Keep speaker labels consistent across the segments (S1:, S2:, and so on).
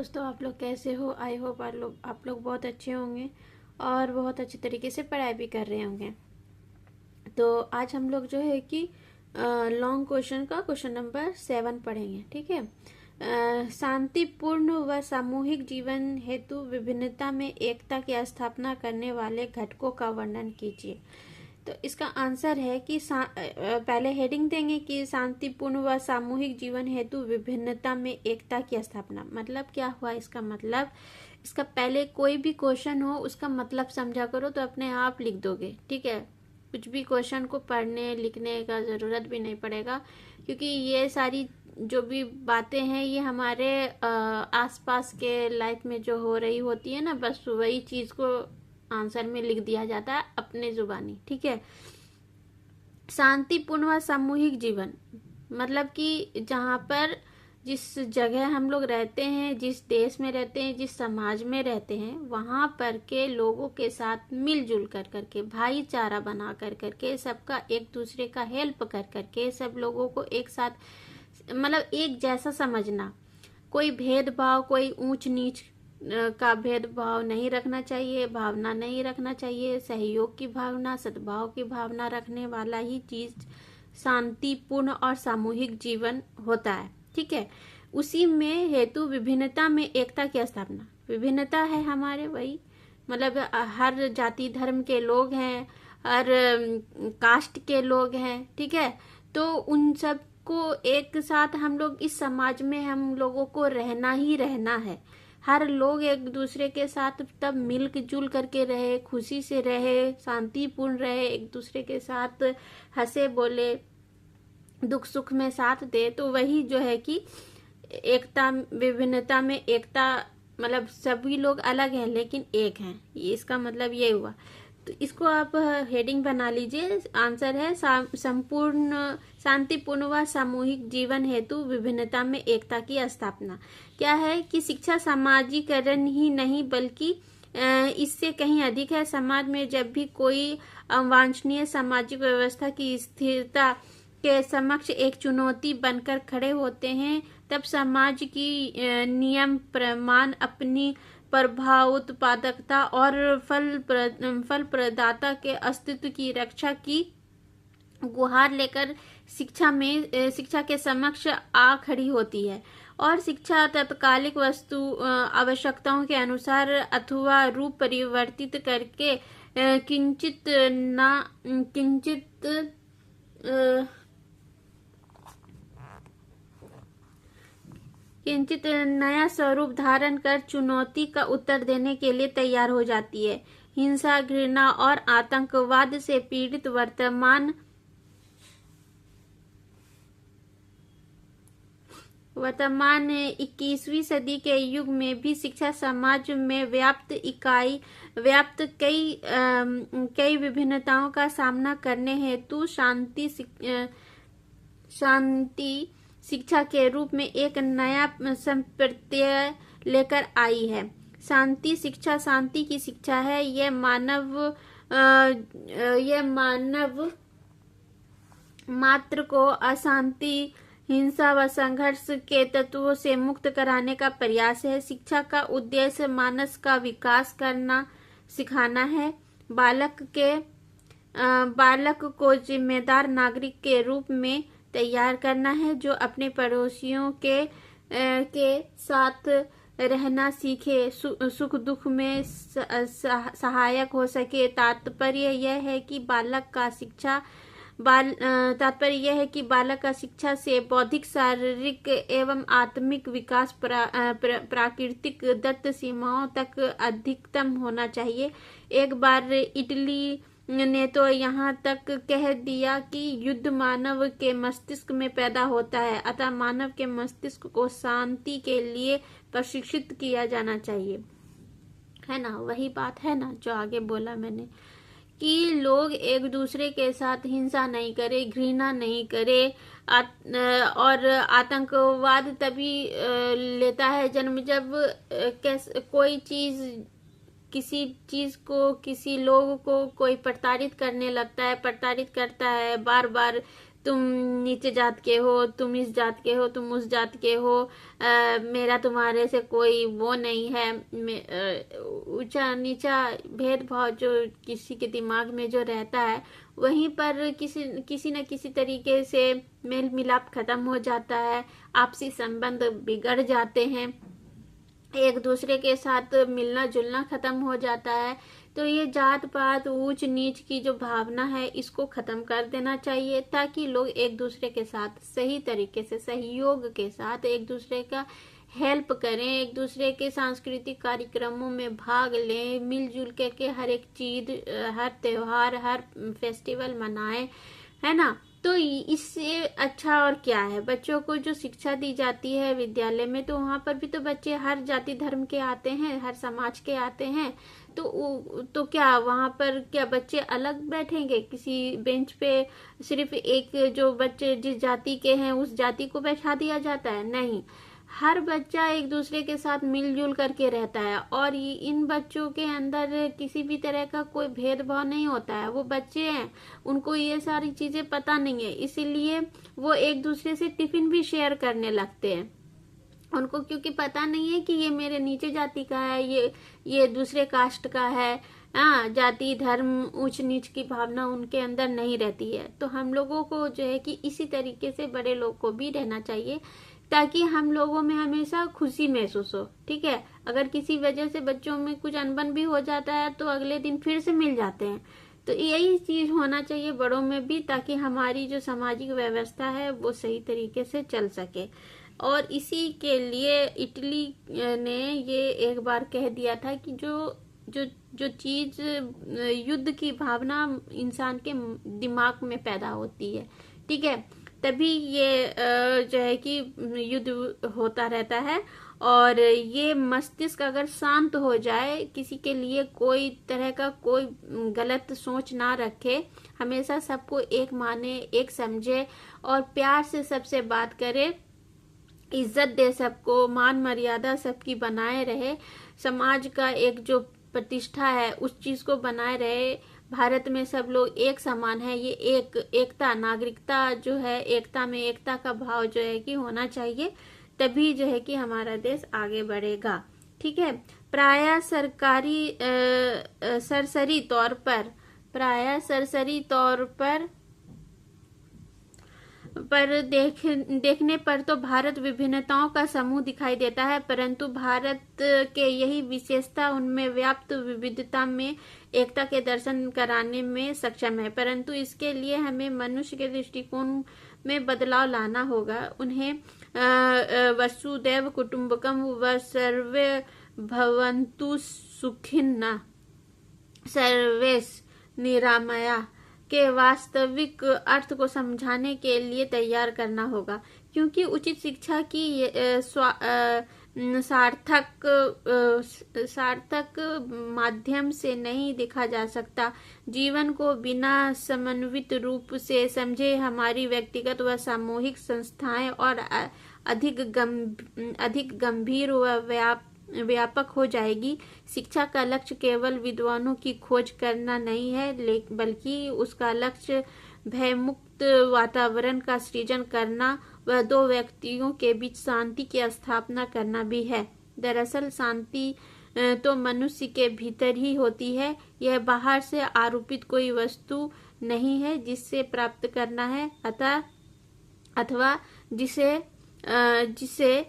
S1: दोस्तों, आप लोग कैसे हो। आई होप आप लोग बहुत अच्छे होंगे और बहुत अच्छे तरीके से पढ़ाई भी कर रहे होंगे। तो आज हम लोग जो है कि लॉन्ग क्वेश्चन का क्वेश्चन नंबर 7 पढ़ेंगे। ठीक है। शांतिपूर्ण व सामूहिक जीवन हेतु विभिन्नता में एकता की स्थापना करने वाले घटकों का वर्णन कीजिए। तो इसका आंसर है कि पहले हेडिंग देंगे कि शांतिपूर्ण व सामूहिक जीवन हेतु विभिन्नता में एकता की स्थापना। मतलब क्या हुआ इसका मतलब, इसका पहले कोई भी क्वेश्चन हो उसका मतलब समझा करो तो अपने आप लिख दोगे। ठीक है। कुछ भी क्वेश्चन को पढ़ने लिखने का जरूरत भी नहीं पड़ेगा, क्योंकि ये सारी जो भी बातें हैं ये हमारे आसपास के लाइफ में जो हो रही होती है ना, बस वही चीज को आंसर में लिख दिया जाता है अपने जुबानी। ठीक है। शांतिपूर्ण व सामूहिक जीवन मतलब कि जहाँ पर जिस जगह हम लोग रहते हैं, जिस देश में रहते हैं, जिस समाज में रहते हैं, वहां पर के लोगों के साथ मिलजुल कर करके, भाईचारा बना कर करके, सबका एक दूसरे का हेल्प कर करके, सब लोगों को एक साथ मतलब एक जैसा समझना, कोई भेदभाव, कोई ऊंच नीच का भेदभाव नहीं रखना चाहिए, भावना नहीं रखना चाहिए। सहयोग की भावना, सद्भाव की भावना रखने वाला ही चीज शांतिपूर्ण और सामूहिक जीवन होता है। ठीक है। उसी में हेतु विभिन्नता में एकता की स्थापना। विभिन्नता है हमारे वही मतलब हर जाति धर्म के लोग हैं, हर कास्ट के लोग हैं। ठीक है। तो उन सब को एक साथ हम लोग इस समाज में हम लोगों को रहना ही रहना है। हर लोग एक दूसरे के साथ तब मिलजुल करके रहे, खुशी से रहे, शांतिपूर्ण रहे, एक दूसरे के साथ हंसे बोले, दुख सुख में साथ दे। तो वही जो है कि एकता, विभिन्नता में एकता मतलब सभी लोग अलग हैं लेकिन एक हैं, ये इसका मतलब ये हुआ। तो इसको आप हेडिंग बना लीजिए। आंसर है संपूर्ण शांतिपूर्ण व सामूहिक जीवन हेतु विभिन्नता में एकता की स्थापना। क्या है कि शिक्षा सामाजिकरण ही नहीं बल्कि इससे कहीं अधिक है। समाज में जब भी कोई अवांछनीय सामाजिक व्यवस्था की स्थिरता के समक्ष एक चुनौती बनकर खड़े होते हैं, तब समाज की नियम प्रमाण अपनी प्रभाव, उत्पादकता और फल प्रदाता के अस्तित्व की रक्षा की गुहार लेकर शिक्षा के समक्ष आ खड़ी होती है। और शिक्षा तत्कालिक वस्तु आवश्यकताओं के अनुसार अथवा रूप परिवर्तित करके किंचित नया स्वरूप धारण कर चुनौती का उत्तर देने के लिए तैयार हो जाती है। हिंसा, घृणा और आतंकवाद से पीड़ित वर्तमान 21वीं सदी के युग में भी शिक्षा समाज में व्याप्त कई विभिन्नताओं का सामना करने हेतु शांति शिक्षा के रूप में एक नया संप्रत्यय लेकर आई है। शांति शिक्षा शांति की शिक्षा है। यह मानव मात्र को अशांति, हिंसा व संघर्ष के तत्वों से मुक्त कराने का प्रयास है। शिक्षा का उद्देश्य मानस का विकास करना सिखाना है। बालक को जिम्मेदार नागरिक के रूप में तैयार करना है, जो अपने पड़ोसियों के साथ रहना सीखे, सुख दुख में सहायक हो सके। तात्पर्य यह है कि बालक का शिक्षा से बौद्धिक, शारीरिक एवं आत्मिक विकास प्राकृतिक दत्त सीमाओं तक अधिकतम होना चाहिए। एक बार इटली ने तो यहाँ तक कह दिया कि युद्ध मानव के मस्तिष्क में पैदा होता है, अतः मानव के मस्तिष्क को शांति के लिए प्रशिक्षित किया जाना चाहिए। है ना, वही बात है ना जो आगे बोला मैंने कि लोग एक दूसरे के साथ हिंसा नहीं करे, घृणा नहीं करे। और आतंकवाद तभी लेता है जन्म जब कोई चीज, किसी चीज को, किसी लोग को कोई प्रताड़ित करने लगता है, प्रताड़ित करता है, बार बार तुम नीचे जात के हो, तुम इस जात के हो, तुम उस जात के हो, मेरा तुम्हारे से कोई वो नहीं है। ऊंचा नीचा भेदभाव जो किसी के दिमाग में जो रहता है, वहीं पर किसी न किसी तरीके से मेल मिलाप खत्म हो जाता है, आपसी संबंध बिगड़ जाते हैं, एक दूसरे के साथ मिलना जुलना खत्म हो जाता है। तो ये जात पात ऊंच नीच की जो भावना है, इसको खत्म कर देना चाहिए, ताकि लोग एक दूसरे के साथ सही तरीके से सहयोग के साथ एक दूसरे का हेल्प करें, एक दूसरे के सांस्कृतिक कार्यक्रमों में भाग लें, मिलजुल के हर एक चीज, हर त्योहार, हर फेस्टिवल मनाएं, है ना। तो इससे अच्छा और क्या है। बच्चों को जो शिक्षा दी जाती है विद्यालय में, तो वहाँ पर भी तो बच्चे हर जाति धर्म के आते हैं, हर समाज के आते हैं। तो क्या वहाँ पर क्या बच्चे अलग बैठेंगे किसी बेंच पे? सिर्फ एक जो बच्चे जिस जाति के हैं उस जाति को बैठा दिया जाता है? नहीं, हर बच्चा एक दूसरे के साथ मिलजुल करके रहता है, और इन बच्चों के अंदर किसी भी तरह का कोई भेदभाव नहीं होता है। वो बच्चे हैं, उनको ये सारी चीजें पता नहीं है, इसीलिए वो एक दूसरे से टिफिन भी शेयर करने लगते हैं। उनको क्योंकि पता नहीं है कि ये मेरे नीचे जाति का है, ये दूसरे कास्ट का है। हाँ, जाति धर्म ऊंच नीच की भावना उनके अंदर नहीं रहती है। तो हम लोगों को जो है कि इसी तरीके से बड़े लोग को भी रहना चाहिए, ताकि हम लोगों में हमेशा खुशी महसूस हो। ठीक है, अगर किसी वजह से बच्चों में कुछ अनबन भी हो जाता है तो अगले दिन फिर से मिल जाते हैं। तो यही चीज होना चाहिए बड़ों में भी, ताकि हमारी जो सामाजिक व्यवस्था है वो सही तरीके से चल सके। और इसी के लिए इटली ने ये एक बार कह दिया था कि जो चीज युद्ध की भावना इंसान के दिमाग में पैदा होती है, ठीक है, तभी ये जो है कि युद्ध होता रहता है। और ये मस्तिष्क अगर शांत हो जाए, किसी के लिए कोई तरह का कोई गलत सोच ना रखे, हमेशा सबको एक माने, एक समझे, और प्यार से सबसे बात करे, इज्जत दे सबको, मान मर्यादा सबकी बनाए रहे, समाज का एक जो प्रतिष्ठा है उस चीज को बनाए रहे, भारत में सब लोग एक समान है, ये एकता, नागरिकता जो है, एकता में एकता का भाव जो है कि होना चाहिए, तभी जो है कि हमारा देश आगे बढ़ेगा। ठीक है, प्रायः सरसरी तौर पर देखने पर तो भारत विभिन्नताओं का समूह दिखाई देता है, परंतु भारत के यही विशेषता उनमें व्याप्त विविधता में एकता के दर्शन कराने में सक्षम है। परंतु इसके लिए हमें मनुष्य के दृष्टिकोण में बदलाव लाना होगा। उन्हें वसुदैव कुटुंबकम व सर्वे भवन्तु सुखिनः सर्वेश निरामया के वास्तविक अर्थ को समझाने के लिए तैयार करना होगा, क्योंकि उचित शिक्षा की सार्थक माध्यम से नहीं देखा जा सकता। जीवन को बिना समन्वित रूप से समझे हमारी व्यक्तिगत व सामूहिक संस्थाएं और अधिक गंभीर व व्यापक हो जाएगी। शिक्षा का लक्ष्य केवल विद्वानों की खोज करना नहीं है, बल्कि उसका लक्ष्य भयमुक्त वातावरण का सृजन करना व दो व्यक्तियों के बीच शांति की स्थापना करना भी है। दरअसल शांति तो मनुष्य के भीतर ही होती है, यह बाहर से आरोपित कोई वस्तु नहीं है जिससे प्राप्त करना है, अथवा जिसे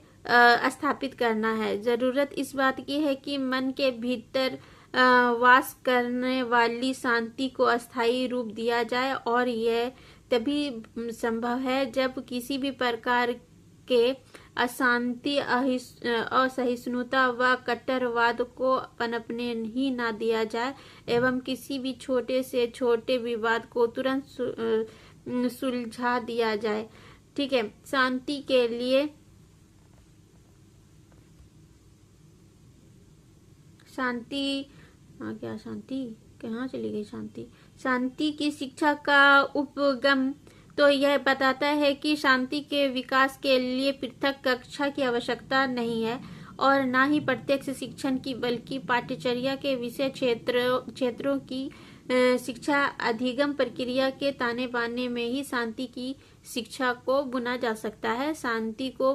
S1: स्थापित करना है। जरूरत इस बात की है कि मन के भीतर वास करने वाली शांति को अस्थायी रूप दिया जाए, और यह तभी संभव है जब किसी भी प्रकार के अशांति, असहिष्णुता व कट्टरवाद को पनपने ही ना दिया जाए, एवं किसी भी छोटे से छोटे विवाद को तुरंत सुलझा दिया जाए। ठीक है, शांति के लिए कहाँ चली गई शांति की शिक्षा का उपगम तो यह बताता है कि शांति के विकास के लिए पृथक कक्षा की आवश्यकता नहीं है, और न ही प्रत्यक्ष शिक्षण की, बल्कि पाठ्यचर्या के विषय क्षेत्रों की शिक्षा अधिगम प्रक्रिया के ताने बाने में ही शांति की शिक्षा को बुना जा सकता है। शांति को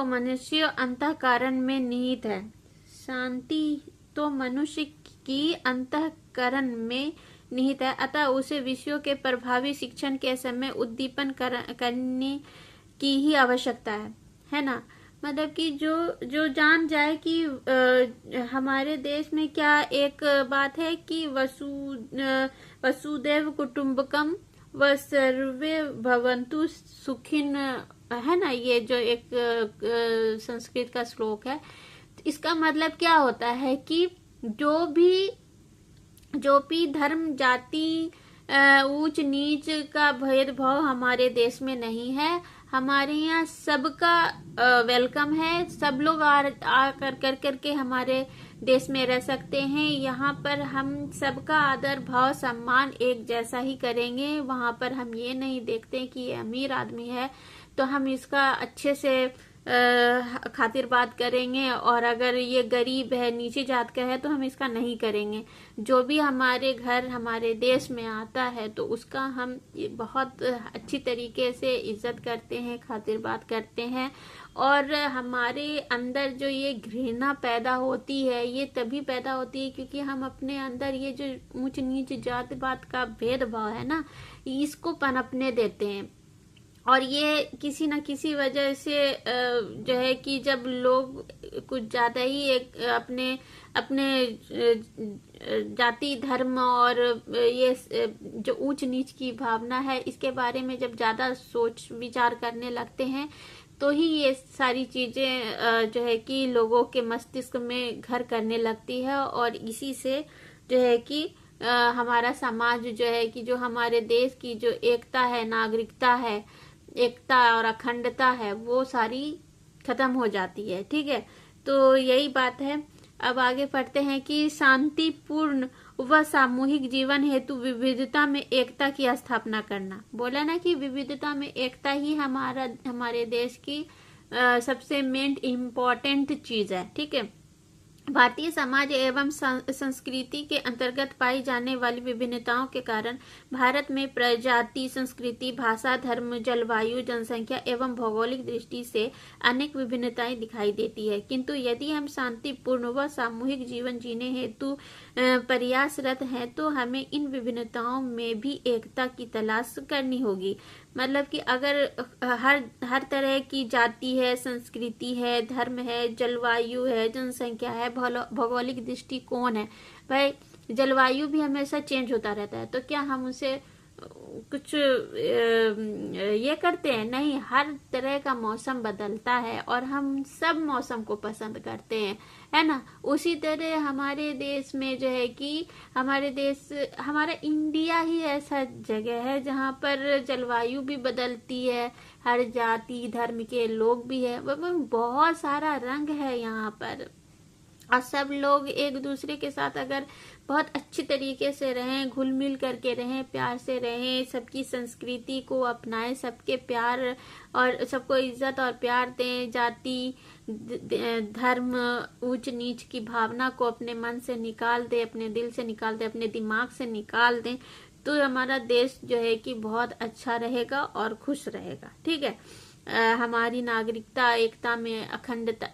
S1: मनुष्य अंतःकरण में निहित है। शांति तो मनुष्य की अंतःकरण में निहित है, अतः उसे विषयों के प्रभावी शिक्षण के समय उद्दीपन करने की ही आवश्यकता है ना। मतलब कि जो जान जाए कि हमारे देश में क्या एक बात है कि वसुदैव कुटुंबकम व सर्वे भवन्तु सुखिन, है ना। ये जो एक संस्कृत का श्लोक है, इसका मतलब क्या होता है कि जो भी धर्म जाति ऊंच नीच का भेदभाव हमारे देश में नहीं है। हमारे यहाँ सबका वेलकम है। सब लोग आ कर के हमारे देश में रह सकते हैं। यहाँ पर हम सबका आदर भाव सम्मान एक जैसा ही करेंगे। वहाँ पर हम ये नहीं देखते कि ये अमीर आदमी है तो हम इसका अच्छे से खातिर बात करेंगे, और अगर ये गरीब है, नीची जात का है, तो हम इसका नहीं करेंगे। जो भी हमारे घर हमारे देश में आता है तो उसका हम बहुत अच्छी तरीके से इज्जत करते हैं, खातिर बात करते हैं। और हमारे अंदर जो ये घृणा पैदा होती है, ये तभी पैदा होती है क्योंकि हम अपने अंदर ये जो ऊंच नीच जात पात का भेदभाव है ना, इसको पनपने देते हैं। और ये किसी न किसी वजह से जो है कि जब लोग कुछ ज्यादा ही एक अपने जाति धर्म और ये जो ऊंच नीच की भावना है, इसके बारे में जब ज्यादा सोच विचार करने लगते हैं तो ही ये सारी चीजें जो है कि लोगों के मस्तिष्क में घर करने लगती है। और इसी से जो है कि हमारा समाज जो है कि जो हमारे देश की जो एकता है, नागरिकता है, एकता और अखंडता है, वो सारी खत्म हो जाती है। ठीक है, तो यही बात है। अब आगे पढ़ते हैं कि शांतिपूर्ण व सामूहिक जीवन हेतु विविधता में एकता की स्थापना करना। बोला ना कि विविधता में एकता ही हमारे देश की सबसे मेन इम्पोर्टेंट चीज है। ठीक है, भारतीय समाज एवं संस्कृति के अंतर्गत पाई जाने वाली विभिन्नताओं के कारण भारत में प्रजाति, संस्कृति, भाषा, धर्म, जलवायु, जनसंख्या एवं भौगोलिक दृष्टि से अनेक विभिन्नताएं दिखाई देती है। किंतु यदि हम शांतिपूर्ण व सामूहिक जीवन जीने हेतु प्रयासरत हैं तो हमें इन विभिन्नताओं में भी एकता की तलाश करनी होगी। मतलब कि अगर हर तरह की जाति है, संस्कृति है, धर्म है, जलवायु है, जनसंख्या है, भौगोलिक दृष्टिकोण है, भाई जलवायु भी हमेशा चेंज होता रहता है, तो क्या हम उसे कुछ ये करते हैं? नहीं, हर तरह का मौसम बदलता है और हम सब मौसम को पसंद करते हैं, है ना। उसी तरह हमारे देश में जो है कि हमारा इंडिया ही ऐसा जगह है जहाँ पर जलवायु भी बदलती है, हर जाति धर्म के लोग भी है, बहुत सारा रंग है यहाँ पर। और सब लोग एक दूसरे के साथ अगर बहुत अच्छी तरीके से रहें, घुल मिल करके रहें, प्यार से रहें, सबकी संस्कृति को अपनाएं, सबके प्यार और सबको इज्जत और प्यार दें, जाति धर्म ऊंच नीच की भावना को अपने मन से निकाल दें, अपने दिल से निकाल दें, अपने दिमाग से निकाल दें, तो हमारा देश जो है कि बहुत अच्छा रहेगा और खुश रहेगा। ठीक है, हमारी नागरिकता एकता में अखंडता,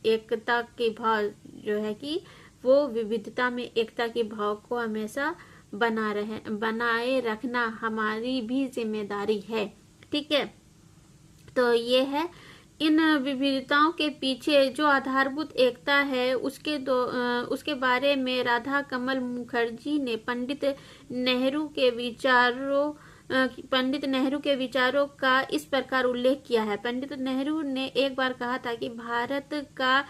S1: एकता के भाव जो है कि वो विविधता में एकता के भाव को हमेशा बनाए रखना हमारी भी जिम्मेदारी है। ठीक है, तो ये है इन विविधताओं के पीछे जो आधारभूत एकता है उसके बारे में राधा कमल मुखर्जी ने पंडित नेहरू के विचारों का इस प्रकार उल्लेख किया है। पंडित नेहरू ने एक बार कहा था कि भारत का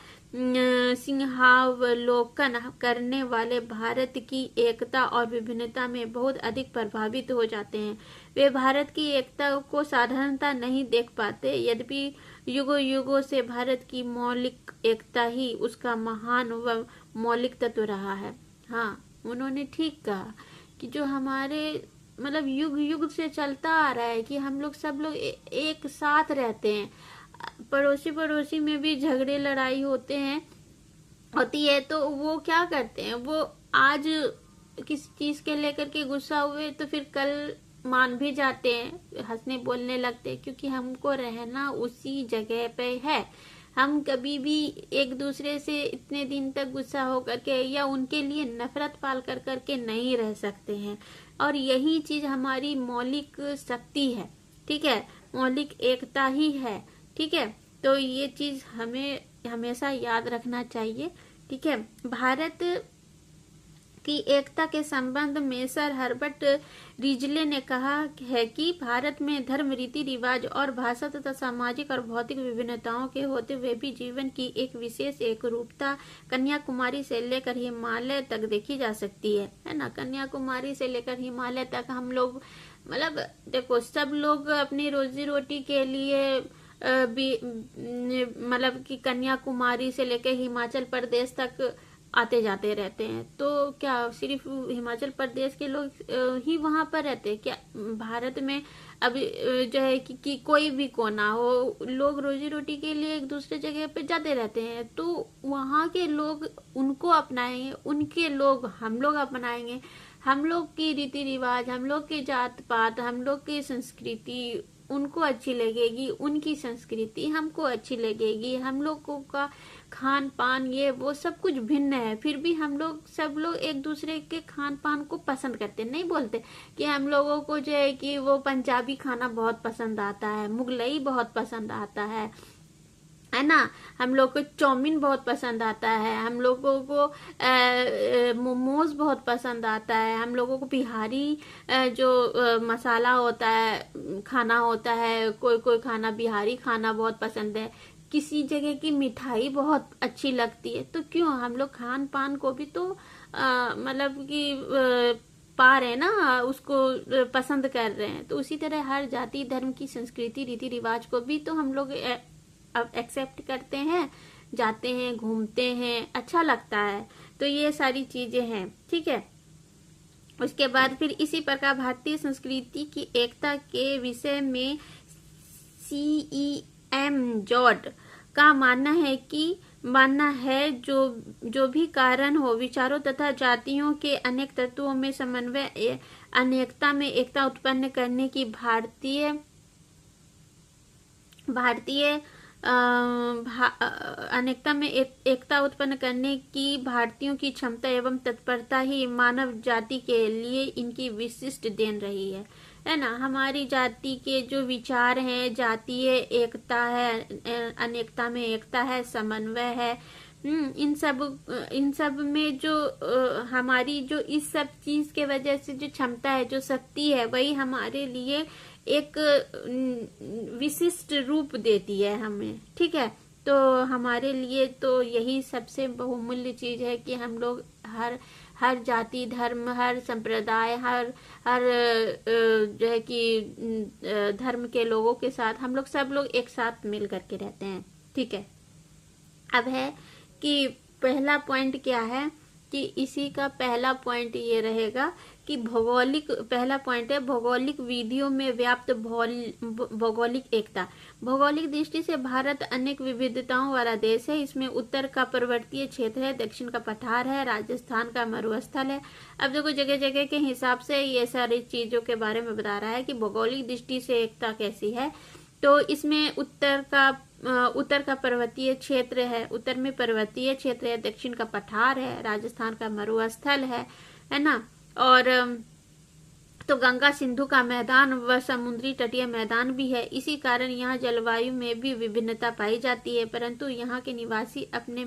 S1: सिंहावलोकन करने वाले भारत की एकता और विभिन्नता में बहुत अधिक प्रभावित हो जाते हैं। वे भारत की एकता को साधारणता नहीं देख पाते, यद्यपि युगों युगों से भारत की मौलिक एकता ही उसका महान व मौलिक तत्व रहा है। हाँ, उन्होंने ठीक कहा कि जो हमारे मतलब युग युग से चलता आ रहा है कि हम लोग सब लोग एक साथ रहते हैं, पड़ोसी में भी झगड़े लड़ाई होते हैं, होती है तो वो क्या करते हैं, वो आज किसी चीज के लेकर के गुस्सा हुए तो फिर कल मान भी जाते हैं, हंसने बोलने लगते हैं, क्योंकि हमको रहना उसी जगह पे है। हम कभी भी एक दूसरे से इतने दिन तक गुस्सा होकर के या उनके लिए नफरत पाल कर करके नहीं रह सकते हैं। और यही चीज हमारी मौलिक शक्ति है, ठीक है, मौलिक एकता ही है, ठीक है। तो ये चीज हमें हमेशा याद रखना चाहिए, ठीक है। भारत की एकता के संबंध में सर हर्बर्ट रिजले ने कहा है कि भारत में धर्म, रीति रिवाज और भाषा तथा सामाजिक और भौतिक विभिन्नताओं के होते हुए भी जीवन की एक विशेष एक रूपता कन्याकुमारी से लेकर हिमालय तक देखी जा सकती है ना। कन्याकुमारी से लेकर हिमालय तक हम लोग, मतलब देखो, सब लोग अपनी रोजी रोटी के लिए मतलब कि कन्याकुमारी से लेकर हिमाचल प्रदेश तक आते जाते रहते हैं। तो क्या सिर्फ हिमाचल प्रदेश के लोग ही वहां पर रहते हैं क्या? भारत में अब जो है कि कोई भी कोना हो, लोग रोजी रोटी के लिए एक दूसरे जगह पे जाते रहते हैं। तो वहां के लोग उनको अपनाएंगे, उनके लोग हम लोग अपनाएंगे। हम लोग की रीति रिवाज, हम लोग की जात पात, हम लोग की संस्कृति उनको अच्छी लगेगी, उनकी संस्कृति हमको अच्छी लगेगी। हम लोगों का खान पान ये वो सब कुछ भिन्न है, फिर भी हम लोग सब लोग एक दूसरे के खान पान को पसंद करते, नहीं बोलते कि हम लोगों को जो है कि वो पंजाबी खाना बहुत पसंद आता है, मुगलई बहुत पसंद आता है ना। हम लोग को चाउमीन बहुत पसंद आता है, हम लोगों को मोमोज बहुत पसंद आता है, हम लोगों को बिहारी जो मसाला होता है, खाना होता है, कोई कोई खाना बिहारी खाना बहुत पसंद है। किसी जगह की मिठाई बहुत अच्छी लगती है। तो क्यों हम लोग खान पान को भी तो मतलब कि पा रहे हैं ना, उसको पसंद कर रहे हैं। तो उसी तरह हर जाति धर्म की संस्कृति रीति रिवाज को भी तो हम लोग अब एक्सेप्ट करते हैं, जाते हैं, घूमते हैं, अच्छा लगता है। तो ये सारी चीजें हैं, ठीक है। उसके बाद फिर इसी प्रकार भारतीय संस्कृति की एकता के विषय में CEM जॉर्ज का मानना है जो भी कारण हो, विचारों तथा जातियों के अनेक तत्वों में समन्वय अनेकता में एकता उत्पन्न करने की अनेकता में एकता उत्पन्न करने की भारतीयों की क्षमता एवं तत्परता ही मानव जाति के लिए इनकी विशिष्ट देन रही है ना। हमारी जाति के जो विचार हैं, जातीय एकता है, अनेकता में एकता है, समन्वय है, इन सब में जो हमारी जो इस सब चीज के वजह से जो क्षमता है, जो शक्ति है, वही हमारे लिए एक विशिष्ट रूप देती है हमें, ठीक है। तो हमारे लिए तो यही सबसे बहुमूल्य चीज है कि हम लोग हर जाति धर्म, हर संप्रदाय, हर जो है कि धर्म के लोगों के साथ हम लोग सब लोग एक साथ मिल करके रहते हैं, ठीक है। अब है कि पहला पॉइंट क्या है, कि इसी का पहला पॉइंट ये रहेगा कि पहला पॉइंट है भौगोलिक विधियों में व्याप्त भौगोलिक एकता। भौगोलिक दृष्टि से भारत अनेक विविधताओं वाला देश है। इसमें उत्तर का पर्वतीय क्षेत्र है, दक्षिण का पठार है, राजस्थान का मरुस्थल है। अब देखो जगह जगह के हिसाब से ये सारी चीजों के बारे में बता रहा है कि भौगोलिक दृष्टि से एकता कैसी है। तो इसमें उत्तर का पर्वतीय क्षेत्र है, उत्तर में पर्वतीय क्षेत्र है, दक्षिण का पठार है, राजस्थान का मरुस्थल है ना। और तो गंगा सिंधु का मैदान व समुद्री तटीय मैदान भी है। इसी कारण यहाँ जलवायु में भी विभिन्नता पाई जाती है, परंतु यहाँ के निवासी अपने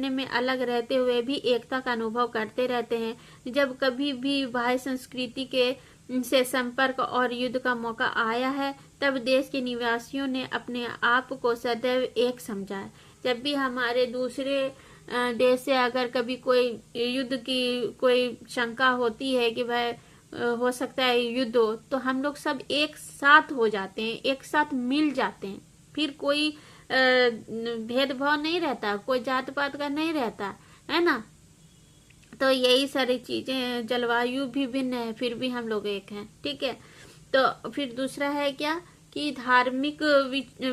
S1: में अलग रहते हुए भी एकता का अनुभव करते रहते हैं। जब कभी भी बाह्य संस्कृति से संपर्क और युद्ध का मौका आया है, तब देश के निवासियों ने अपने आप को सदैव एक समझा है। जब भी हमारे दूसरे देश से अगर कभी कोई युद्ध की कोई शंका होती है कि भाई हो सकता है युद्ध हो, तो हम लोग सब एक साथ हो जाते हैं, एक साथ मिल जाते हैं। फिर कोई भेदभाव नहीं रहता, कोई जात पात का नहीं रहता, है ना। तो यही सारी चीजें, जलवायु भी भिन्न है, फिर भी हम लोग एक हैं, ठीक है। तो फिर दूसरा है क्या, कि कि धार्मिक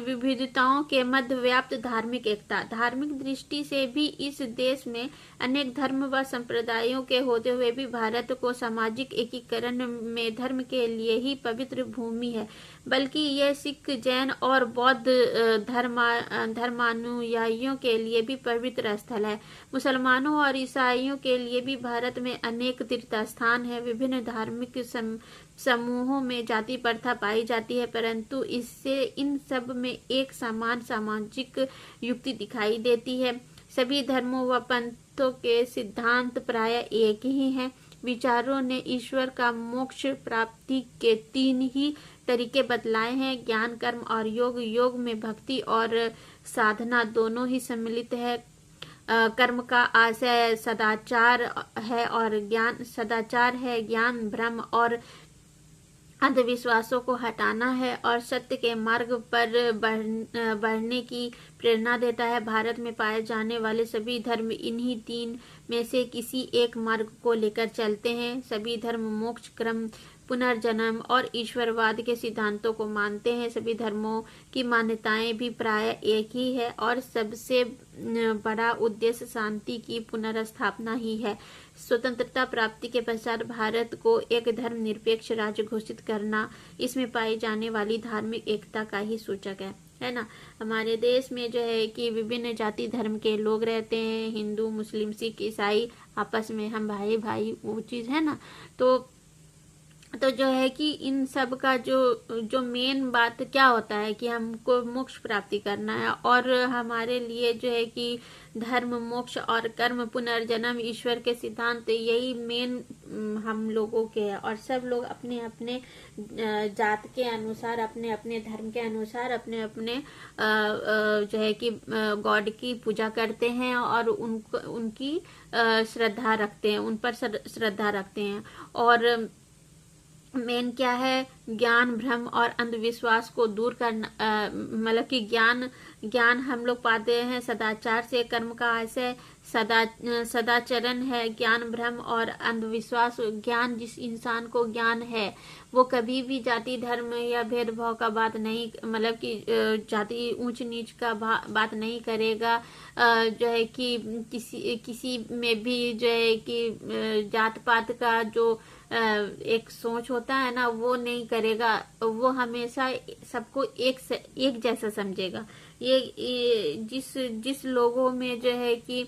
S1: विविधताओं के मध्य व्याप्त धार्मिक एकता। धार्मिक दृष्टि से भी इस देश में अनेक धर्म व संप्रदायों के होते हुए भी भारत को सामाजिक एकीकरण में धर्म के लिए ही पवित्र भूमि है, बल्कि यह सिख, जैन और बौद्ध धर्मानुयायियों के लिए भी पवित्र स्थल है। मुसलमानों और ईसाइयों के लिए भी भारत में अनेक तीर्थ स्थान है। विभिन्न धार्मिक समूहों में जाति प्रथा पाई जाती है, परंतु इससे इन सब में एक समान सामाजिक युक्ति दिखाई देती है। सभी धर्मों व पंथों के सिद्धांत प्राय एक ही हैं। विचारों ने ईश्वर का मोक्ष प्राप्ति के 3 ही तरीके बतलाए हैं, ज्ञान, कर्म और योग। योग में भक्ति और साधना दोनों ही सम्मिलित है। कर्म का आशय सदाचार है और ज्ञान भ्रम और अंधविश्वासों को हटाना है और सत्य के मार्ग पर बढ़ने की प्रेरणा देता है। भारत में पाए जाने वाले सभी धर्म इन्हीं 3 में से किसी एक मार्ग को लेकर चलते हैं। सभी धर्म मोक्ष, क्रम, पुनर्जन्म और ईश्वरवाद के सिद्धांतों को मानते हैं। सभी धर्मों की मान्यताएं भी प्राय एक ही है और सबसे बड़ा उद्देश्य शांति की पुनर्स्थापना ही है। स्वतंत्रता प्राप्ति के पश्चात भारत को एक धर्मनिरपेक्ष राज्य घोषित करना इसमें पाई जाने वाली धार्मिक एकता का ही सूचक है ना। हमारे देश में जो है कि विभिन्न जाति धर्म के लोग रहते हैं, हिंदू, मुस्लिम, सिख, ईसाई, आपस में हम भाई भाई वो चीज़ है ना। तो जो है कि इन सब का जो मेन बात क्या होता है कि हमको मोक्ष प्राप्ति करना है और हमारे लिए जो है कि धर्म, मोक्ष और कर्म, पुनर्जन्म, ईश्वर के सिद्धांत यही मेन हम लोगों के हैं। और सब लोग अपने अपने जात के अनुसार, अपने अपने धर्म के अनुसार अपने अपने जो है कि गॉड की पूजा करते हैं और उनकी श्रद्धा रखते हैं, उन पर श्रद्धा रखते हैं। और मेन क्या है, ज्ञान, भ्रम और अंधविश्वास को दूर करना। मतलब कि ज्ञान हम लोग पाते हैं सदाचार से। कर्म का आशय सदाचरण है। ज्ञान, भ्रम और अंधविश्वास, ज्ञान, जिस इंसान को ज्ञान है वो कभी भी जाति, धर्म या भेदभाव का बात नहीं, मतलब कि जाति ऊंच नीच का बात नहीं करेगा। जो है कि किसी में भी जो है कि जात पात का जो एक सोच होता है ना, वो नहीं करेगा। वो हमेशा सबको एक जैसा समझेगा। ये जिस लोगों में जो है कि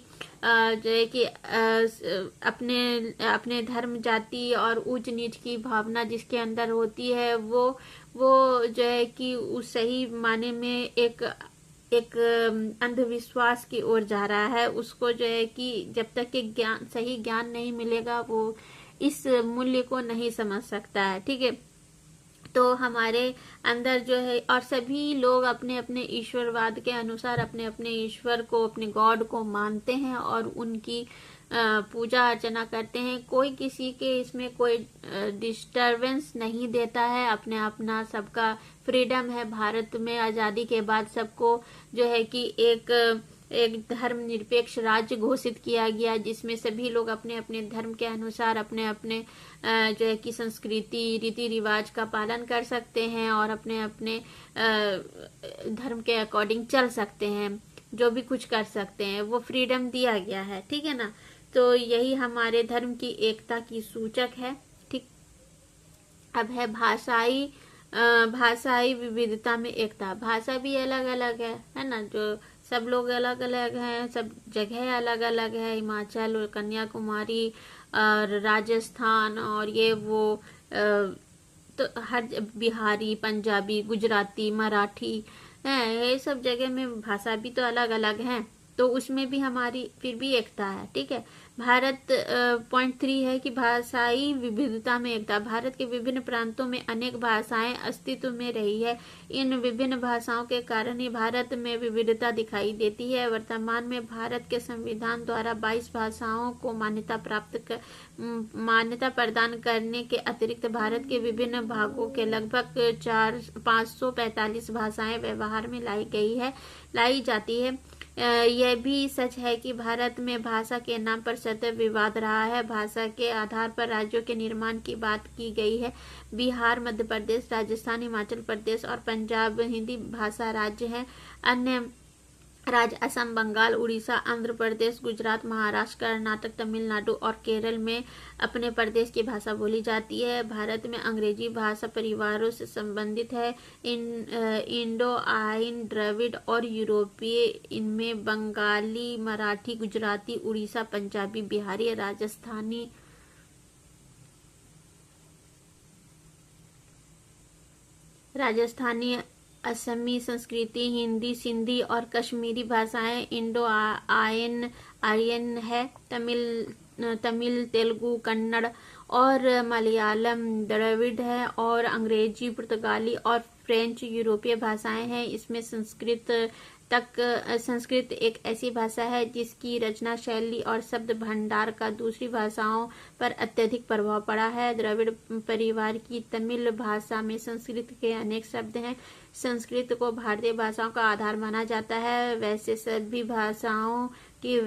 S1: अपने धर्म, जाति और ऊंच नीच की भावना जिसके अंदर होती है, वो जो है कि उस सही माने में एक अंधविश्वास की ओर जा रहा है। उसको जो है कि जब तक कि सही ज्ञान नहीं मिलेगा वो इस मूल्य को नहीं समझ सकता है। ठीक है, तो हमारे अंदर जो है, और सभी लोग अपने अपने ईश्वरवाद के अनुसार अपने अपने ईश्वर को, अपने गॉड को मानते हैं और उनकी पूजा अर्चना करते हैं। कोई किसी के इसमें कोई डिस्टरबेंस नहीं देता है। अपने अपना सबका फ्रीडम है। भारत में आज़ादी के बाद सबको जो है कि एक धर्मनिरपेक्ष राज्य घोषित किया गया, जिसमें सभी लोग अपने अपने धर्म के अनुसार अपने अपने जो है कि संस्कृति, रीति रिवाज का पालन कर सकते हैं और अपने अपने धर्म के अकॉर्डिंग चल सकते हैं। जो भी कुछ कर सकते हैं वो फ्रीडम दिया गया है। ठीक है ना। तो यही हमारे धर्म की एकता की सूचक है। ठीक, अब है भाषाई विविधता में एकता। भाषा भी अलग अलग है ना। जो सब लोग अलग अलग हैं, सब जगह अलग अलग है। हिमाचल और कन्याकुमारी और राजस्थान और ये वो तो हर बिहारी, पंजाबी, गुजराती, मराठी है, ये सब जगह में भाषा भी तो अलग अलग है। तो उसमें भी हमारी फिर भी एकता है। ठीक है। भारत पॉइंट 3 है कि भाषाई विविधता में एकता। भारत के विभिन्न प्रांतों में अनेक भाषाएं अस्तित्व में रही है। इन विभिन्न भाषाओं के कारण ही भारत में विविधता दिखाई देती है। वर्तमान में भारत के संविधान द्वारा 22 भाषाओं को मान्यता प्रदान करने के अतिरिक्त भारत के विभिन्न भागों के लगभग 545 भाषाएं व्यवहार में लाई जाती है। यह भी सच है कि भारत में भाषा के नाम पर सतत विवाद रहा है। भाषा के आधार पर राज्यों के निर्माण की बात की गई है। बिहार, मध्य प्रदेश, राजस्थान, हिमाचल प्रदेश और पंजाब हिंदी भाषा राज्य हैं। अन्य राज्य असम, बंगाल, उड़ीसा, आंध्र प्रदेश, गुजरात, महाराष्ट्र, कर्नाटक, तमिलनाडु और केरल में अपने प्रदेश की भाषा बोली जाती है। भारत में अंग्रेजी भाषा परिवारों से संबंधित है। इंडो आर्यन, द्रविड़ और यूरोपीय, इनमें बंगाली, मराठी, गुजराती, उड़ीसा, पंजाबी, बिहारी, राजस्थानी, असमी संस्कृति, हिंदी, सिंधी और कश्मीरी भाषाएं इंडो आर्यन है। तमिल, तेलुगु, कन्नड़ और मलयालम द्रविड़ है और अंग्रेजी, पुर्तगाली और फ्रेंच यूरोपीय भाषाएं हैं। इसमें संस्कृत एक ऐसी भाषा है जिसकी रचना शैली और शब्द भंडार का दूसरी भाषाओं पर अत्यधिक प्रभाव पड़ा है। द्रविड़ परिवार की तमिल भाषा में संस्कृत के अनेक शब्द हैं। संस्कृत को भारतीय भाषाओं का आधार माना जाता है। वैसे सभी भाषाओं की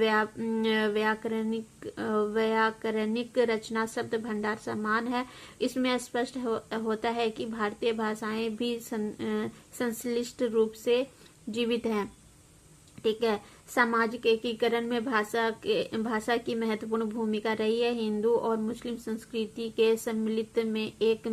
S1: व्याकरणिक रचना शब्द भंडार समान है। इसमें स्पष्ट होता है कि भारतीय भाषाएं भी संश्लिष्ट रूप से जीवित हैं। ठीक है। सामाजिक एकीकरण में भाषा की महत्वपूर्ण भूमिका रही है। हिंदू और मुस्लिम संस्कृति के सम्मिलित में एक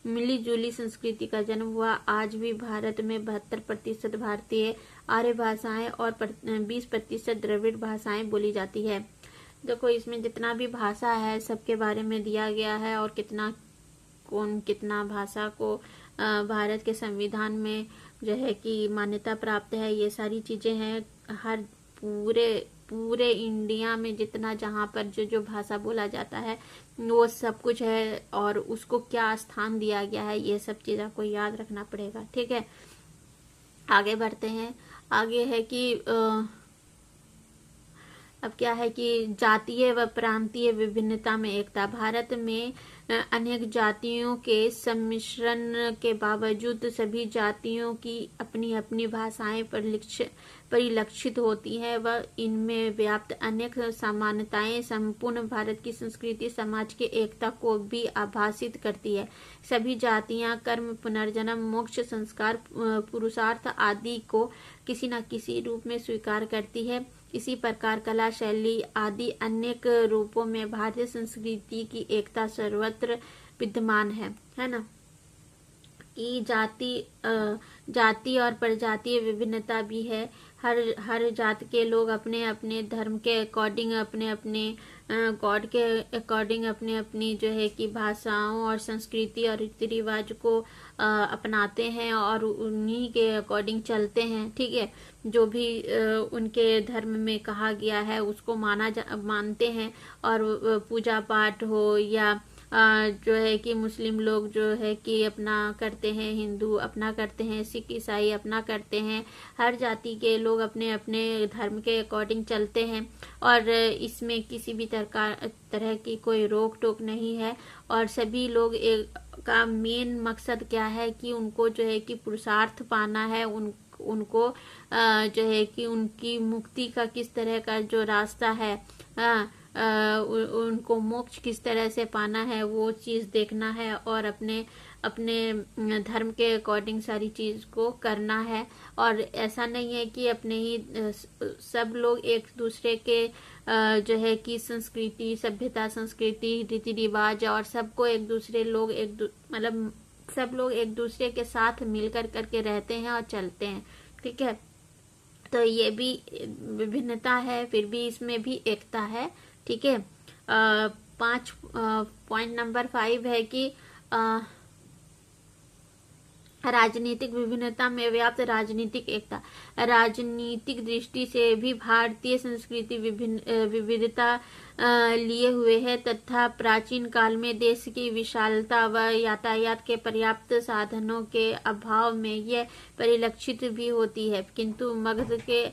S1: मिलीजुली संस्कृति का जन्म हुआ। आज भी भारत में 72% भारतीय आर्य भाषाएं और 20% द्रविड़ भाषाएं बोली जाती है। देखो, इसमें जितना भी भाषा है सबके बारे में दिया गया है और कितना भाषा को भारत के संविधान में जो है कि मान्यता प्राप्त है। ये सारी चीजें हैं। हर पूरे इंडिया में जहाँ पर जो भाषा बोला जाता है वो सब कुछ है और उसको क्या स्थान दिया गया है, ये सब चीज आपको याद रखना पड़ेगा। ठीक है, आगे बढ़ते हैं। आगे है कि अब क्या है कि जातीय व प्रांतीय विभिन्नता में एकता। भारत में अनेक जातियों के सम्मिश्रण के बावजूद सभी जातियों की अपनी अपनी भाषाएं परिलक्षित होती हैं व इनमें व्याप्त अनेक समानताएं संपूर्ण भारत की संस्कृति समाज की एकता को भी आभासित करती है। सभी जातियां कर्म, पुनर्जन्म, मोक्ष, संस्कार, पुरुषार्थ आदि को किसी न किसी रूप में स्वीकार करती है। इसी प्रकार कला, शैली आदि अनेक रूपों में भारतीय संस्कृति की एकता सर्वत्र विद्यमान है ना। कि जाति और प्रजातीय विभिन्नता भी है। हर जात के लोग अपने अपने धर्म के अकॉर्डिंग, अपने अपने गॉड के अकॉर्डिंग अपने अपनी जो है कि भाषाओं और संस्कृति और रीति रिवाज को अपनाते हैं और उन्हीं के अकॉर्डिंग चलते हैं। ठीक है, जो भी उनके धर्म में कहा गया है उसको मानते हैं। और पूजा पाठ हो या जो है कि मुस्लिम लोग जो है कि अपना करते हैं, हिंदू अपना करते हैं, सिख ईसाई अपना करते हैं। हर जाति के लोग अपने अपने धर्म के अकॉर्डिंग चलते हैं और इसमें किसी भी तरह की कोई रोक टोक नहीं है। और सभी लोग का मेन मकसद क्या है कि उनको जो है कि पुरुषार्थ पाना है। उनको जो है कि उनकी मुक्ति का किस तरह का जो रास्ता है, उनको मोक्ष किस तरह से पाना है वो चीज देखना है और अपने धर्म के अकॉर्डिंग सारी चीज को करना है। और ऐसा नहीं है कि अपने ही सब लोग एक दूसरे के जो है कि संस्कृति, सभ्यता, संस्कृति, रीति रिवाज और सबको मतलब सब लोग एक दूसरे के साथ मिलकर करके रहते हैं और चलते हैं। ठीक है, तो ये भी विभिन्नता है, फिर भी इसमें भी एकता है। ठीक है, पॉइंट नंबर 5 है कि राजनीतिक विभिन्नता में व्याप्त राजनीतिक एकता। राजनीतिक दृष्टि से भी भारतीय संस्कृति विविधता लिए हुए है तथा प्राचीन काल में देश की विशालता व यातायात के पर्याप्त साधनों के अभाव में यह परिलक्षित भी होती है। किंतु मगध के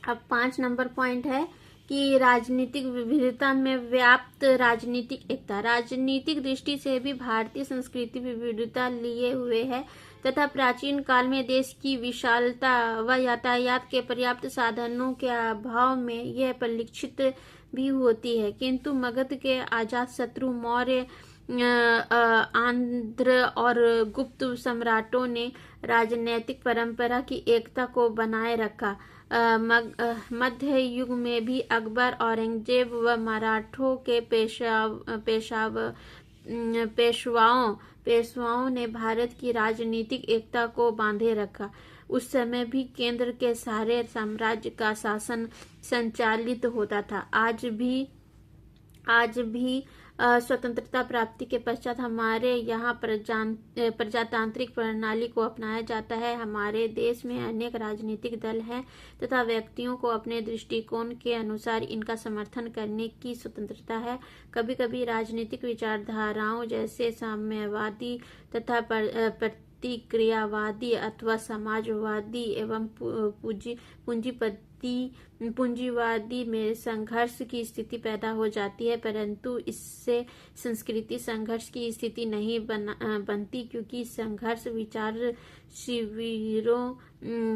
S1: अब 5 नंबर पॉइंट है कि राजनीतिक विविधता में व्याप्त राजनीतिक एकता। राजनीतिक दृष्टि से भी भारतीय संस्कृति विविधता लिए हुए है तथा प्राचीन काल में देश की विशालता व यातायात के पर्याप्त साधनों के अभाव में यह परिलक्षित भी होती है, किंतु मगध के अजात शत्रु मौर्य, आंध्र और गुप्त सम्राटों ने राजनीतिक परंपरा की एकता को बनाए रखा। मध्य युग में भी अकबर, औरंगजेब व मराठों के पेशवाओं ने भारत की राजनीतिक एकता को बांधे रखा। उस समय भी केंद्र के सारे साम्राज्य का शासन संचालित होता था। आज भी स्वतंत्रता प्राप्ति के पश्चात हमारे यहाँ प्रजातांत्रिक प्रणाली को अपनाया जाता है। हमारे देश में अनेक राजनीतिक दल हैं तथा व्यक्तियों को अपने दृष्टिकोण के अनुसार इनका समर्थन करने की स्वतंत्रता है। कभी कभी राजनीतिक विचारधाराओं जैसे साम्यवादी तथा प्रतिक्रियावादी अथवा समाजवादी एवं पूंजीवादी में संघर्ष की स्थिति पैदा हो जाती है, परंतु इससे संस्कृति संघर्ष की स्थिति नहीं बनती, क्योंकि संघर्ष विचार शिविरों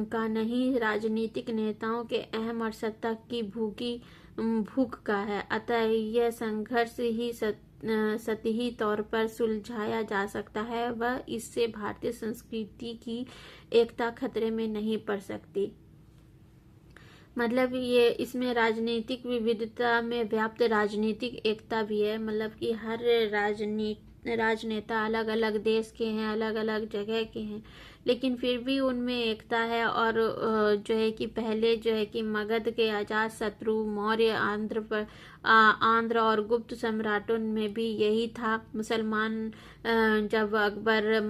S1: का नहीं, राजनीतिक नेताओं के अहम और सत्ता की भूख का है। अतः यह संघर्ष ही सतही तौर पर सुलझाया जा सकता है व इससे भारतीय संस्कृति की एकता खतरे में नहीं पड़ सकती। मतलब ये इसमें राजनीतिक विविधता में व्याप्त राजनीतिक एकता भी है। मतलब कि हर राजनेता अलग अलग देश के हैं, अलग अलग जगह के हैं, लेकिन फिर भी उनमें एकता है। और जो है कि पहले जो है कि मगध के अजात शत्रु मौर्य, आंध्र और गुप्त सम्राटों में भी यही था। मुसलमान जब अकबर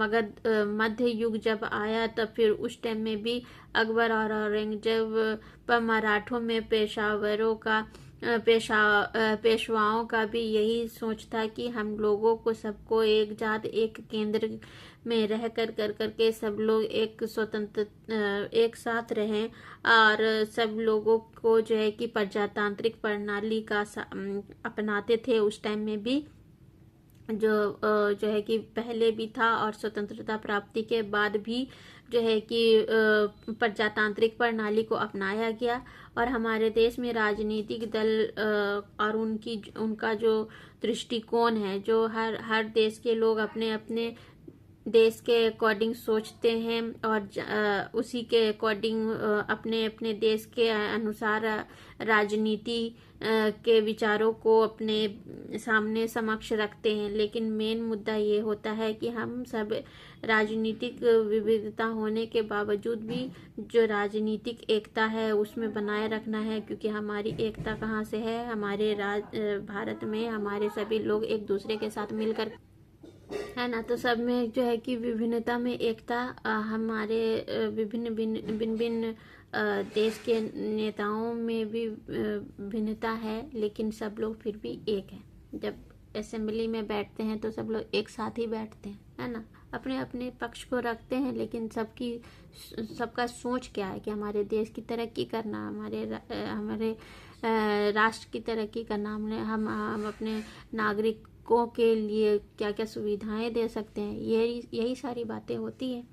S1: मध्य युग जब आया तब फिर उस टाइम में भी अकबर और औरंगजेब पर मराठों में पेशवाओं का भी यही सोच था कि हम लोगों को सबको एक जात एक केंद्र में रह करके सब लोग एक साथ रहें और सब लोगों को जो है कि प्रजातांत्रिक प्रणाली का अपनाते थे। उस टाइम में भी जो है कि पहले भी था और स्वतंत्रता प्राप्ति के बाद भी जो है कि प्रजातांत्रिक प्रणाली को अपनाया गया। और हमारे देश में राजनीतिक दल और उनका जो दृष्टिकोण है, जो हर देश के लोग अपने अपने देश के अकॉर्डिंग सोचते हैं और उसी के अकॉर्डिंग अपने अपने देश के अनुसार राजनीति के विचारों को अपने सामने समक्ष रखते हैं। लेकिन मेन मुद्दा ये होता है कि हम सब राजनीतिक विविधता होने के बावजूद भी जो राजनीतिक एकता है उसमें बनाए रखना है, क्योंकि हमारी एकता कहाँ से है? हमारे भारत में हमारे सभी लोग एक दूसरे के साथ मिलकर है ना। तो सब में जो है कि विभिन्नता में एकता। हमारे भिन्न देश के नेताओं में भी भिन्नता है, लेकिन सब लोग फिर भी एक है। जब असेंबली में बैठते हैं तो सब लोग एक साथ ही बैठते हैं, है ना। अपने अपने पक्ष को रखते हैं, लेकिन सबका सोच क्या है कि हमारे देश की तरक्की करना, हमारे राष्ट्र की तरक्की करना, हम अपने नागरिकों के लिए क्या क्या सुविधाएं दे सकते हैं, यही सारी बातें होती हैं।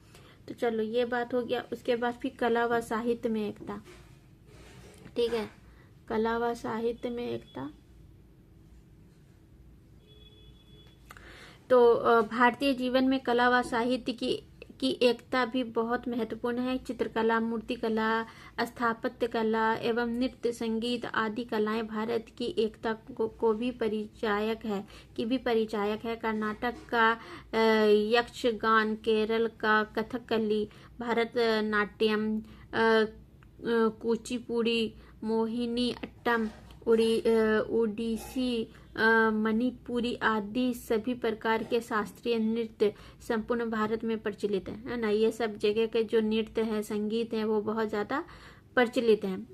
S1: तो चलो ये बात हो गया। उसके बाद फिर कला व साहित्य में एकता। ठीक है, कला व साहित्य में एकता। तो भारतीय जीवन में कला व साहित्य की एकता भी बहुत महत्वपूर्ण है। चित्रकला, मूर्तिकला, स्थापत्य कला एवं नृत्य, संगीत आदि कलाएं भारत की एकता को भी परिचायक है। कर्नाटक का यक्षगान, केरल का कथकली, भरतनाट्यम, कुचिपुड़ी, मोहिनी अट्टम, ओडिसी, मणिपुरी आदि सभी प्रकार के शास्त्रीय नृत्य संपूर्ण भारत में प्रचलित है ना। ये सब जगह के जो नृत्य है, संगीत है, वो बहुत ज्यादा प्रचलित हैं।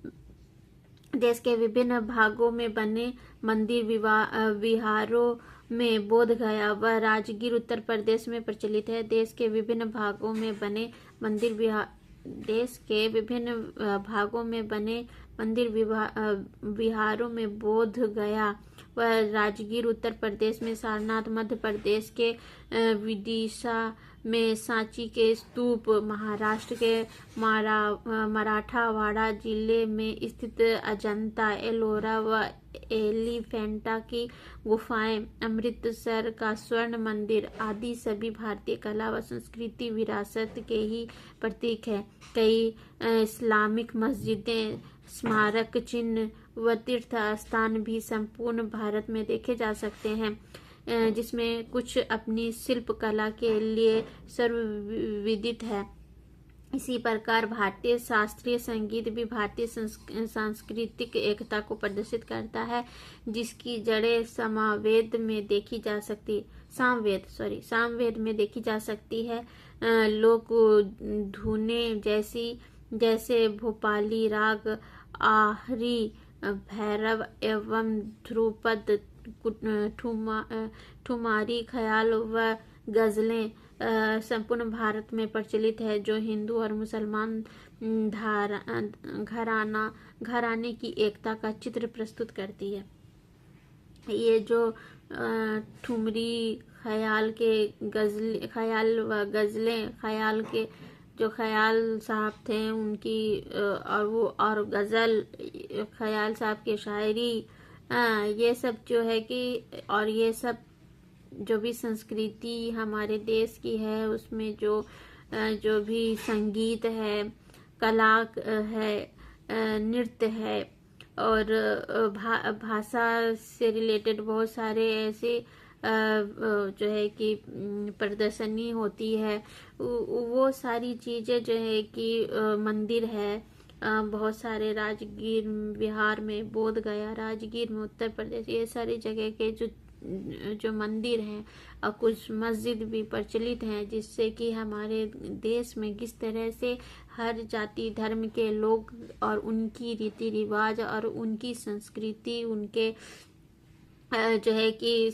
S1: देश के विभिन्न भागों में बने मंदिर विहारों में बोध गया व राजगीर उत्तर प्रदेश में प्रचलित है। देश के विभिन्न भागों में बने मंदिर बिहारों में बोध गया व राजगीर उत्तर प्रदेश में, सारनाथ मध्य प्रदेश के विदिशा में, सांची के स्तूप महाराष्ट्र के मराठावाड़ा जिले में स्थित अजंता, एलोरा व एलिफेंटा की गुफाएं, अमृतसर का स्वर्ण मंदिर आदि सभी भारतीय कला व संस्कृति विरासत के ही प्रतीक है। कई इस्लामिक मस्जिदें, स्मारक चिन्ह व तीर्थ स्थान भी संपूर्ण भारत में देखे जा सकते हैं, जिसमें कुछ अपनी शिल्प कला के लिए सर्वविदित है। इसी प्रकार भारतीय शास्त्रीय संगीत भी भारतीय सांस्कृतिक एकता को प्रदर्शित करता है, जिसकी जड़ें सामवेद में देखी जा सकती है। लोक धुनें जैसे भोपाली राग, आहरी, भैरव एवं ध्रुपद, ठुमारी, ख्याल व गजलें संपूर्ण भारत में प्रचलित है, जो हिंदू और मुसलमान घराने की एकता का चित्र प्रस्तुत करती है। ये जो ठुमरी, ख्याल व गजलें, ख्याल के जो ख्याल साहब थे उनकी और गजल, ख्याल साहब की शायरी, ये सब जो है कि, और ये सब जो भी संस्कृति हमारे देश की है, उसमें जो भी संगीत है, कला है, नृत्य है और भाषा से रिलेटेड बहुत सारे ऐसे जो है कि प्रदर्शनी होती है, वो सारी चीज़ें जो है कि मंदिर है बहुत सारे, राजगीर बिहार में, बोध गया राजगीर में उत्तर प्रदेश, ये सारी जगह के जो मंदिर हैं और कुछ मस्जिद भी प्रचलित हैं, जिससे कि हमारे देश में किस तरह से हर जाति धर्म के लोग और उनकी रीति रिवाज और उनकी संस्कृति, उनके जो है कि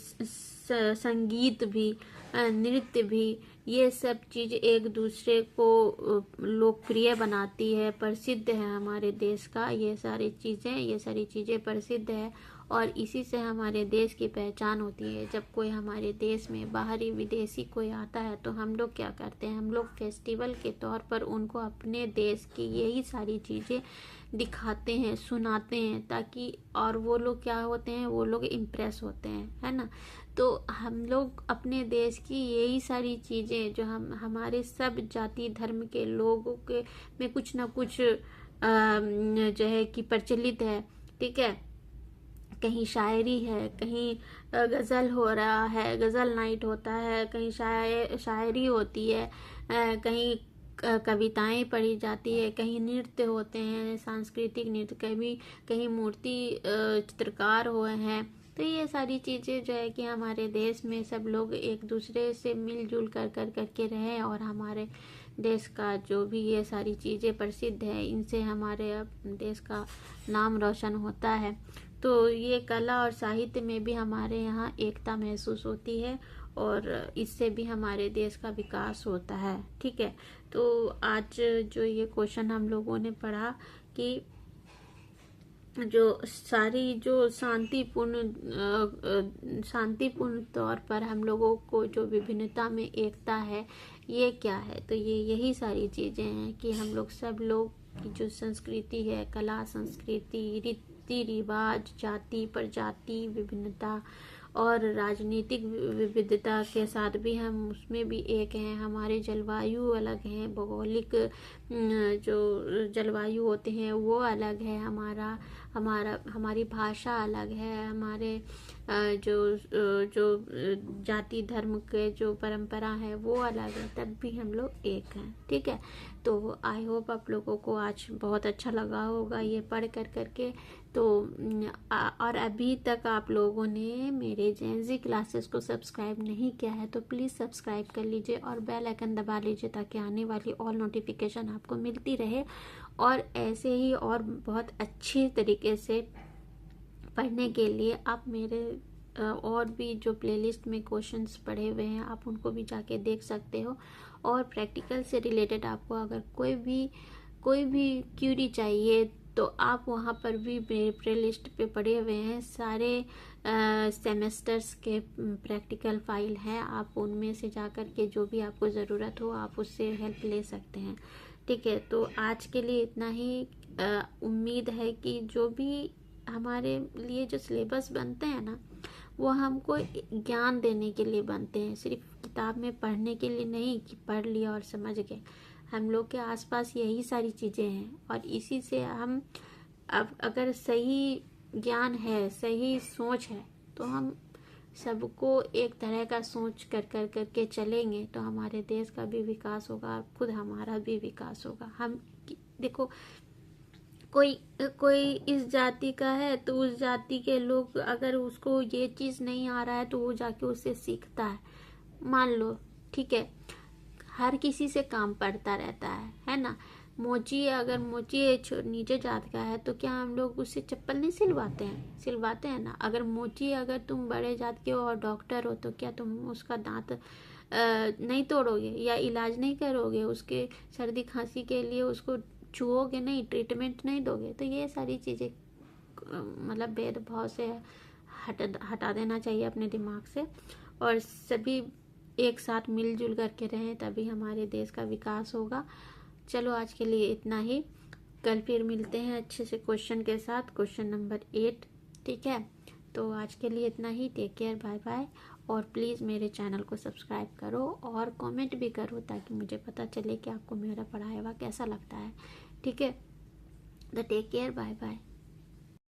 S1: संगीत भी, नृत्य भी, ये सब चीज़ एक दूसरे को लोकप्रिय बनाती है, प्रसिद्ध है हमारे देश का। ये सारी चीज़ें प्रसिद्ध है और इसी से हमारे देश की पहचान होती है। जब कोई हमारे देश में बाहरी विदेशी कोई आता है तो हम लोग क्या करते हैं, हम लोग फेस्टिवल के तौर पर उनको अपने देश की यही सारी चीज़ें दिखाते हैं, सुनाते हैं, ताकि और वो लोग क्या होते हैं, वो लोग इम्प्रेस होते हैं, है ना। तो हम लोग अपने देश की यही सारी चीज़ें जो हमारे सब जाति धर्म के लोगों के में कुछ ना कुछ जो है कि प्रचलित है, ठीक है। कहीं शायरी है, कहीं गज़ल हो रहा है, गज़ल नाइट होता है, कहीं शायरी होती है, कहीं कविताएं पढ़ी जाती है, कहीं नृत्य होते हैं, सांस्कृतिक नृत्य, कहीं मूर्ति चित्रकार हुए हैं। तो ये सारी चीज़ें जो है कि हमारे देश में सब लोग एक दूसरे से मिलजुल करके रहें और हमारे देश का जो भी ये सारी चीज़ें प्रसिद्ध है, इनसे हमारे देश का नाम रोशन होता है। तो ये कला और साहित्य में भी हमारे यहाँ एकता महसूस होती है और इससे भी हमारे देश का विकास होता है, ठीक है। तो आज जो ये क्वेश्चन हम लोगों ने पढ़ा कि जो सारी जो शांतिपूर्ण तौर पर हम लोगों को जो विभिन्नता में एकता है, ये क्या है, तो ये यही सारी चीज़ें हैं कि हम लोग सब लोग की जो संस्कृति है, कला, संस्कृति, रीति रिवाज, जाति प्रजाति विभिन्नता और राजनीतिक विविधता के साथ भी हम उसमें भी एक हैं। हमारे जलवायु अलग हैं, भौगोलिक जो जलवायु होते हैं वो अलग है, हमारी भाषा अलग है, हमारे जो जाति धर्म के जो परंपरा है वो अलग है, तब भी हम लोग एक हैं, ठीक है। तो आई होप आप लोगों को आज बहुत अच्छा लगा होगा ये पढ़ करके। तो और अभी तक आप लोगों ने मेरे जेनजी क्लासेस को सब्सक्राइब नहीं किया है तो प्लीज़ सब्सक्राइब कर लीजिए और बेल आइकन दबा लीजिए, ताकि आने वाली ऑल नोटिफिकेशन आपको मिलती रहे। और ऐसे ही और बहुत अच्छी तरीके से पढ़ने के लिए आप मेरे और भी जो प्लेलिस्ट में क्वेश्चंस पढ़े हुए हैं आप उनको भी जाके देख सकते हो। और प्रैक्टिकल से रिलेटेड आपको अगर कोई भी क्यूरी चाहिए तो आप वहाँ पर भी मेरे प्ले लिस्ट पे पड़े हुए हैं सारे सेमेस्टर्स के प्रैक्टिकल फाइल हैं। आप उनमें से जाकर के जो भी आपको ज़रूरत हो आप उससे हेल्प ले सकते हैं। ठीक है, तो आज के लिए इतना ही। उम्मीद है कि जो भी हमारे लिए जो सिलेबस बनते हैं ना, वो हमको ज्ञान देने के लिए बनते हैं, सिर्फ किताब में पढ़ने के लिए नहीं कि पढ़ लिया और समझ गए। हम लोग के आसपास यही सारी चीज़ें हैं और इसी से हम अब अगर सही ज्ञान है, सही सोच है, तो हम सबको एक तरह का सोच करके चलेंगे तो हमारे देश का भी विकास होगा, खुद हमारा भी विकास होगा। हम देखो, कोई कोई इस जाति का है तो उस जाति के लोग अगर उसको ये चीज़ नहीं आ रहा है तो वो जाके उससे सीखता है, मान लो, ठीक है। हर किसी से काम पड़ता रहता है ना। मोची अगर मोची नीचे जात का है तो क्या हम लोग उससे चप्पल नहीं सिलवाते हैं ना। अगर मोची अगर तुम बड़े जात के हो और डॉक्टर हो तो क्या तुम उसका दांत नहीं तोड़ोगे या इलाज नहीं करोगे, उसके सर्दी खांसी के लिए उसको छुओगे नहीं, ट्रीटमेंट नहीं दोगे। तो ये सारी चीज़ें मतलब भेदभाव से हटा देना चाहिए अपने दिमाग से और सभी एक साथ मिलजुल करके रहें, तभी हमारे देश का विकास होगा। चलो आज के लिए इतना ही, कल फिर मिलते हैं अच्छे से क्वेश्चन के साथ, क्वेश्चन नंबर 8। ठीक है, तो आज के लिए इतना ही। Take care, bye bye. और प्लीज़ मेरे चैनल को सब्सक्राइब करो और कमेंट भी करो ताकि मुझे पता चले कि आपको मेरा पढ़ाया हुआ कैसा लगता है। ठीक है, तो टेक केयर, बाय बाय।